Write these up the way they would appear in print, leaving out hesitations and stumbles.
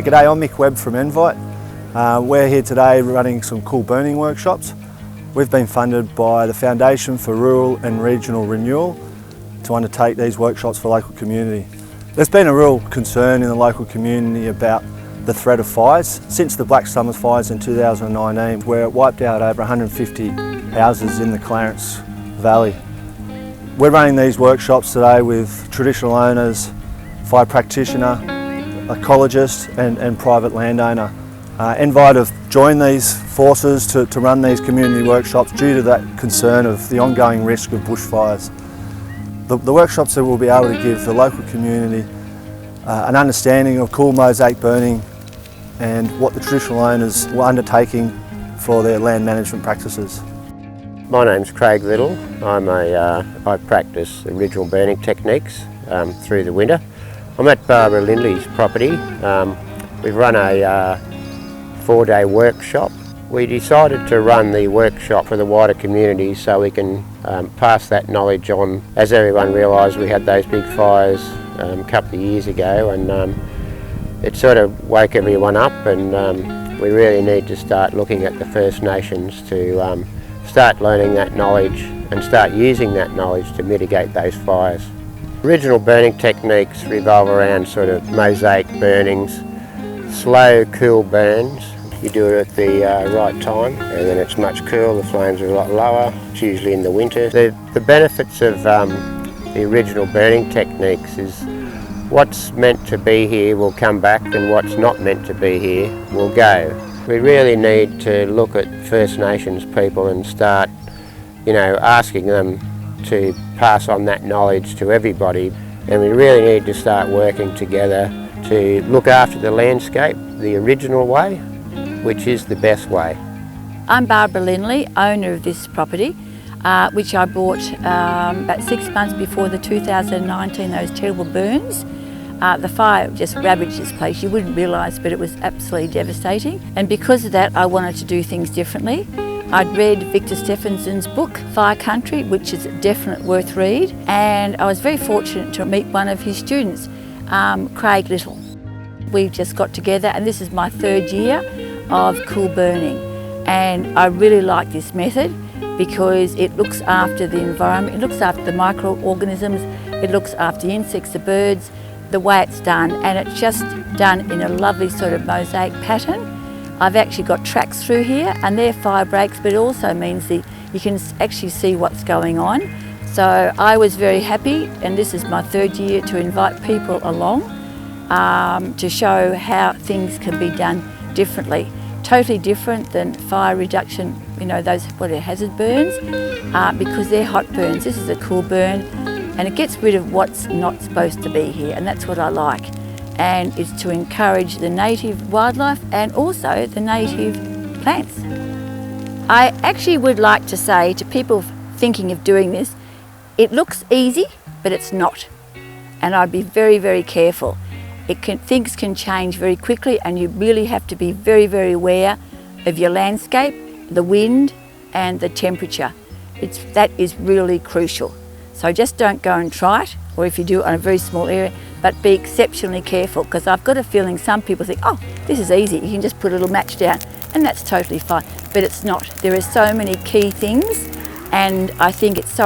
G'day, I'm Mick Webb from Invite. We're here today running some cool burning workshops. We've been funded by the Foundation for Rural and Regional Renewal to undertake these workshops for local community. There's been a real concern in the local community about the threat of fires. Since the Black Summer fires in 2019, where it wiped out over 150 houses in the Clarence Valley. We're running these workshops today with traditional owners, fire practitioner, ecologist and private landowner. Invite have joined these forces to run these community workshops due to that concern of the ongoing risk of bushfires. The workshops that will be able to give the local community an understanding of cool mosaic burning and what the traditional owners were undertaking for their land management practices. My name's Craig Little. I practice original burning techniques through the winter. I'm at Barbara Lindley's property. We've run a 4-day workshop. We decided to run the workshop for the wider community so we can pass that knowledge on. As everyone realised, we had those big fires a couple of years ago, and it sort of woke everyone up, and we really need to start looking at the First Nations to start learning that knowledge and start using that knowledge to mitigate those fires. Original burning techniques revolve around sort of mosaic burnings, slow, cool burns. You do it at the right time, and then it's much cooler, the flames are a lot lower. It's usually in the winter. The benefits of the original burning techniques is what's meant to be here will come back, and what's not meant to be here will go. We really need to look at First Nations people and start, asking them to pass on that knowledge to everybody, and we really need to start working together to look after the landscape the original way, which is the best way. I'm Barbara Lindley, owner of this property, which I bought about 6 months before the 2019, those terrible burns. The fire just ravaged this place. You wouldn't realise, but it was absolutely devastating. And because of that, I wanted to do things differently. I'd read Victor Stephenson's book, Fire Country, which is definitely worth read. And I was very fortunate to meet one of his students, Craig Little. We just got together, and this is my 3rd year of cool burning. And I really like this method because it looks after the environment, it looks after the microorganisms, it looks after the insects, the birds, the way it's done, and it's just done in a lovely sort of mosaic pattern. I've actually got tracks through here, and they're fire breaks, but it also means that you can actually see what's going on. So I was very happy, and this is my 3rd year, to invite people along to show how things can be done differently. Totally different than fire reduction, those hazard burns, because they're hot burns. This is a cool burn, and it gets rid of what's not supposed to be here, and that's what I like. And it's to encourage the native wildlife and also the native plants. I actually would like to say to people thinking of doing this, it looks easy, but it's not. And I'd be very, very careful. Things can change very quickly, and you really have to be very, very aware of your landscape, the wind and the temperature. That is really crucial. So just don't go and try it, or if you do it on a very small area, but be exceptionally careful, because I've got a feeling some people think, oh, this is easy, you can just put a little match down, and that's totally fine. But it's not. There are so many key things, and I think it's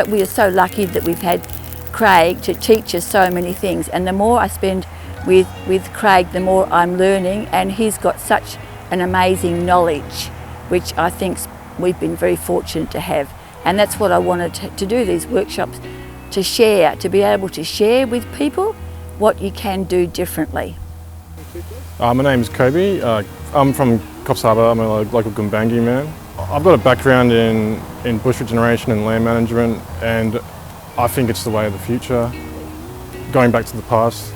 we are so lucky that we've had Craig to teach us so many things, and the more I spend with Craig, the more I'm learning, and he's got such an amazing knowledge, which I think we've been very fortunate to have. And that's what I wanted to do, these workshops, to share, to be able to share with people what you can do differently. My name's Kobe. I'm from Coffs Harbour. I'm a local Gumbaynggirr man. I've got a background in bush regeneration and land management, and I think it's the way of the future. Going back to the past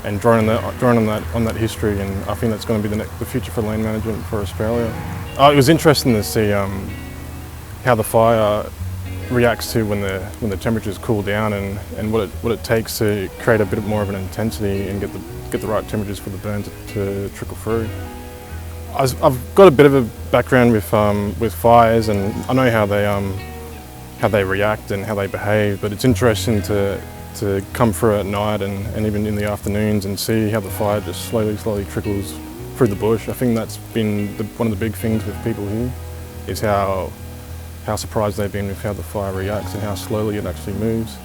and drawing on that history, and I think that's going to be the future for land management for Australia. It was interesting to see how the fire reacts to when the temperatures cool down, and what it takes to create a bit more of an intensity and get the right temperatures for the burn to trickle through. I've got a bit of a background with fires, and I know how they react and how they behave. But it's interesting to to come through at night and even in the afternoons and see how the fire just slowly trickles through the bush. I think that's been one of the big things with people here, is how surprised they've been with how the fire reacts and how slowly it actually moves.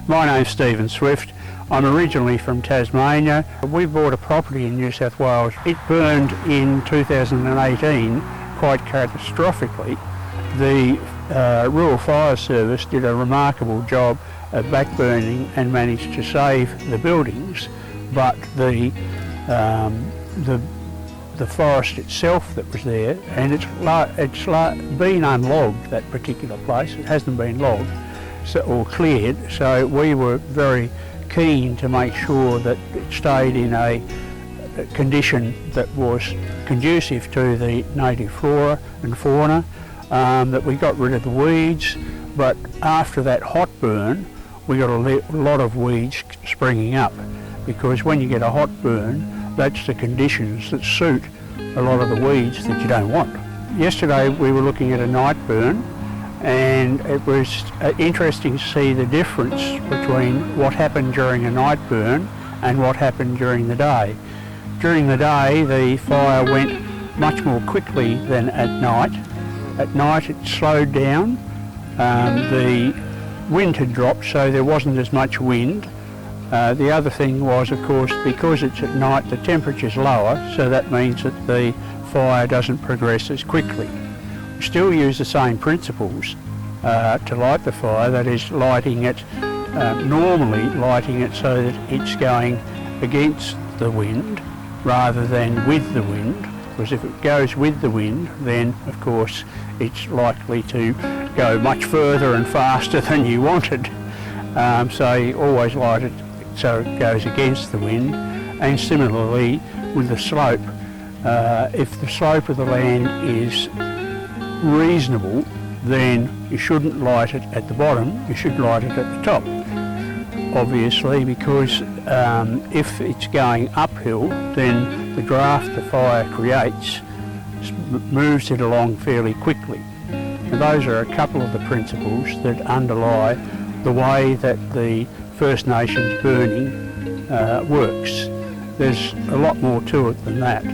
My name's Stephen Swift. I'm originally from Tasmania. We bought a property in New South Wales. It burned in 2018 quite catastrophically. The Rural Fire Service did a remarkable job of backburning and managed to save the buildings, but the forest itself that was there, and it's been unlogged, that particular place. It hasn't been logged or cleared, so we were very keen to make sure that it stayed in a condition that was conducive to the native flora and fauna, that we got rid of the weeds. But after that hot burn, we got a lot of weeds springing up, because when you get a hot burn, that's the conditions that suit a lot of the weeds that you don't want. Yesterday we were looking at a night burn, and it was interesting to see the difference between what happened during a night burn and what happened during the day. During the day the fire went much more quickly than at night. At night it slowed down, the wind had dropped, so there wasn't as much wind. The other thing was, of course, because it's at night, the temperature's lower, so that means that the fire doesn't progress as quickly. We still use the same principles to light the fire, that is, lighting it, normally lighting it so that it's going against the wind rather than with the wind, because if it goes with the wind, then of course it's likely to go much further and faster than you wanted. So you always light it so it goes against the wind. And similarly with the slope, if the slope of the land is reasonable, then you shouldn't light it at the bottom, you should light it at the top. Obviously, because if it's going uphill, then the draft the fire creates moves it along fairly quickly. And those are a couple of the principles that underlie the way that the First Nations burning works. There's a lot more to it than that,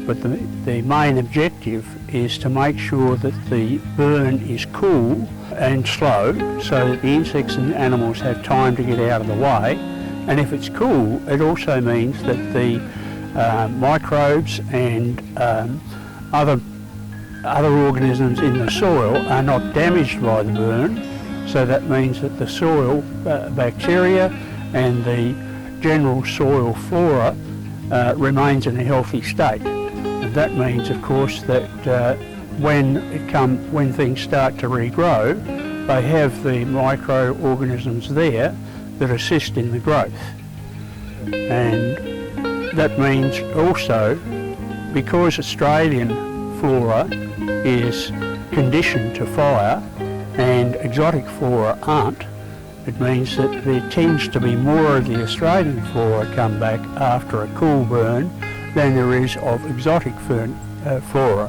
but the main objective is to make sure that the burn is cool and slow, so that the insects and animals have time to get out of the way. And if it's cool, it also means that the microbes and other organisms in the soil are not damaged by the burn. So that means that the soil bacteria and the general soil flora remains in a healthy state. And that means, of course, that when things start to regrow, they have the microorganisms there that assist in the growth. And that means also, because Australian flora is conditioned to fire and exotic flora aren't, it means that there tends to be more of the Australian flora come back after a cool burn than there is of exotic flora,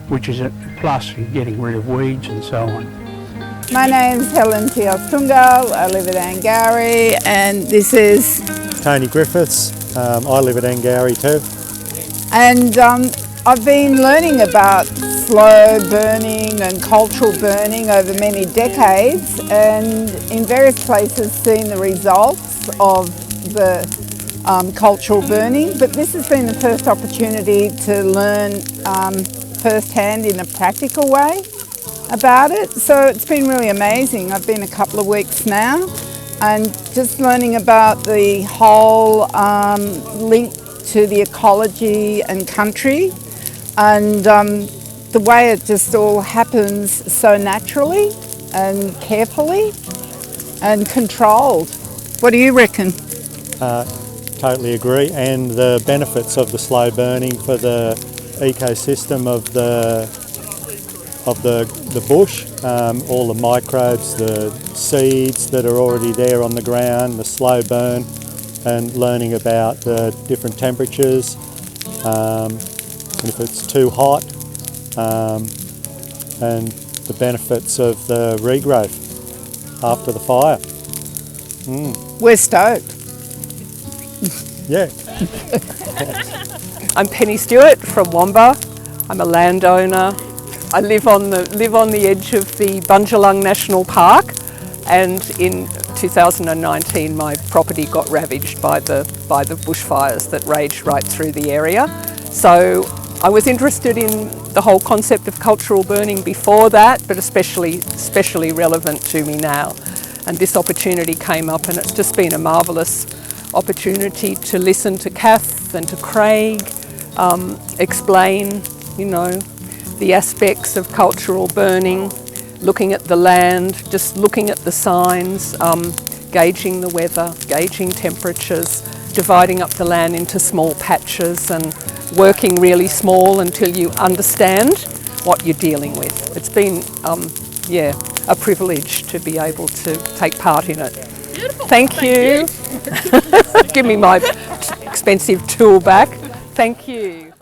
which is a plus in getting rid of weeds and so on. My name's Helen Tiostungal, I live at Angari, and this is Tony Griffiths, I live at Angari too. And I've been learning about slow burning and cultural burning over many decades, and in various places seen the results of the cultural burning, but this has been the first opportunity to learn firsthand in a practical way about it. So it's been really amazing. I've been a couple of weeks now and just learning about the whole link to the ecology and country, and the way it just all happens so naturally and carefully and controlled. What do you reckon? Totally agree, and the benefits of the slow burning for the ecosystem of the bush, all the microbes, the seeds that are already there on the ground, the slow burn, and learning about the different temperatures, and if it's too hot, and the benefits of the regrowth after the fire. We're stoked. Yeah. I'm Penny Stewart from Wamba. I'm a landowner. I live on the edge of the Bundjalung National Park, and in 2019 my property got ravaged by the bushfires that raged right through the area. So I was interested in the whole concept of cultural burning before that, but especially relevant to me now. And this opportunity came up, and it's just been a marvellous opportunity to listen to Kath and to Craig explain, you know, the aspects of cultural burning, looking at the land, just looking at the signs, gauging the weather, gauging temperatures, dividing up the land into small patches and working really small until you understand what you're dealing with. It's been, yeah, a privilege to be able to take part in it. Beautiful. Thank you. Give me my expensive tool back. Thank you.